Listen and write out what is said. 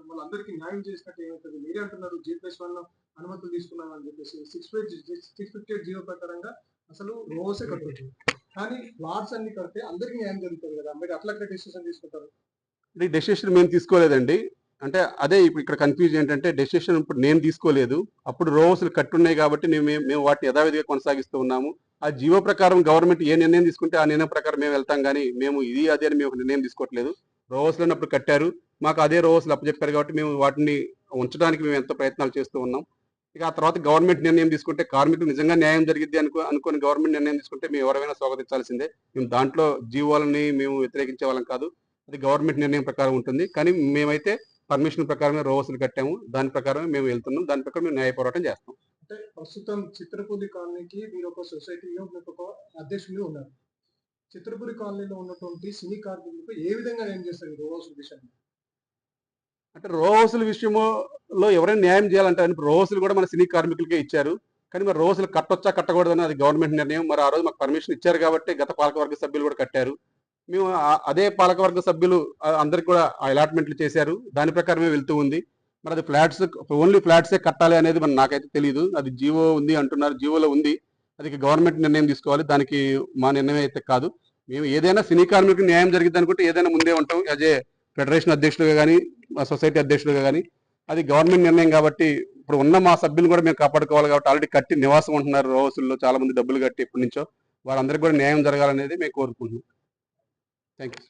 వాళ్ళందరికీ న్యాయం చేసినట్టు ఏమవుతుంది? మీరే అంటున్నారు G+1 అనుమతులు తీసుకున్నామని చెప్పేసి. 658 జీవో ప్రకారంగా అసలు రోసే కట్టొచ్చు. కానీ ప్లాట్స్ అన్ని కడితే అందరికీ న్యాయం జరుగుతుంది కదా! మీరు అట్లా డెసిషన్ తీసుకుంటారు? ఈ డెసిషన్ మేము తీసుకోలేదండి. అంటే అదే ఇప్పుడు ఇక్కడ కన్ఫ్యూజన్ ఏంటంటే డెసిషన్ ఇప్పుడు నేను తీసుకోలేదు. అప్పుడు రో హౌస్‌లు కట్టున్నాయి కాబట్టి మేము వాటిని యథావిధిగా కొనసాగిస్తూ ఉన్నాము. ఆ జీవో ప్రకారం గవర్నమెంట్ ఏ నిర్ణయం తీసుకుంటే ఆ నిర్ణయం ప్రకారం మేము వెళ్తాం గానీ, మేము ఇది అది అని మేము నిర్ణయం తీసుకోవట్లేదు. రో హౌస్‌లోనే అప్పుడు కట్టారు. మాకు అదే రో హౌస్‌లు అప్పచెప్పారు కాబట్టి మేము వాటిని ఉంచడానికి మేము ఎంతో ప్రయత్నాలు చేస్తూ ఉన్నాం. ఇక ఆ తర్వాత గవర్నమెంట్ నిర్ణయం తీసుకుంటే కార్మికులకు నిజంగా న్యాయం జరిగిద్ది అనుకోని గవర్నమెంట్ నిర్ణయం తీసుకుంటే మేము ఎవరైనా స్వాగతించాల్సిందే. మేము దాంట్లో జీవోలని మేము వ్యతిరేకించే వాళ్ళం కాదు. అది గవర్నమెంట్ నిర్ణయం ప్రకారం ఉంటుంది. కానీ మేమైతే పర్మిషన్ ప్రకారమే రో హౌస్‌లు కట్టాము. దాని ప్రకారమే మేము వెళ్తున్నాం. దాని ప్రకారం మేము న్యాయ పోరాటం చేస్తాం. అంటే ప్రస్తుతం చిత్రపురి కాలనీకి మీరు ఒక సొసైటీలో మీకు ఒక అధ్యక్షుడిగా ఉన్నారు. చిత్రపురి కాలనీలో ఉన్నటువంటి సినీ కార్మికులకు ఏ విధంగా న్యాయం చేస్తారు ఈ రో హౌస్ విషయంలో? అంటే రో హౌస్‌ల విషయంలో ఎవరైనా న్యాయం చేయాలంటే రో హౌస్‌లు కూడా మన సినీ కార్మికులకే ఇచ్చారు. కానీ మరి రో హౌస్‌లు కట్టొచ్చా కట్టకూడదని అది గవర్నమెంట్ నిర్ణయం. మరి ఆ రోజు మాకు పర్మిషన్ ఇచ్చారు కాబట్టి గత పాలకవర్గ సభ్యులు కూడా కట్టారు. మేము అదే పాలకవర్గ సభ్యులు అందరికి కూడా అలాట్మెంట్లు చేశారు. దాని ప్రకారమే వెళ్తూ ఉంది. మరి అది ఫ్లాట్స్ ఓన్లీ ఫ్లాట్సే కట్టాలి అనేది మరి నాకైతే తెలియదు. అది జీవో ఉంది అంటున్నారు. జీవోలో ఉంది. అది గవర్నమెంట్ నిర్ణయం తీసుకోవాలి. దానికి మా నిర్ణయం అయితే కాదు. మేము ఏదైనా సినీ కార్మికులకు న్యాయం జరిగిద్ది అనుకుంటే ఏదైనా ముందే ఉంటాం. యాజ్ ఏ ఫెడరేషన్ అధ్యక్షులుగా కానీ సొసైటీ అధ్యక్షులుగా కానీ అది గవర్నమెంట్ నిర్ణయం కాబట్టి ఇప్పుడు ఉన్న మా సభ్యులు కూడా మేము కాపాడుకోవాలి కాబట్టి ఆల్రెడీ కట్టి నివాసం ఉంటున్నారు రో హౌస్‌ల్లో చాలా మంది డబ్బులు కట్టి ఎప్పటి నుంచో. వారందరికీ కూడా న్యాయం జరగాలనేది మేము కోరుకుంటున్నాం. Thank you.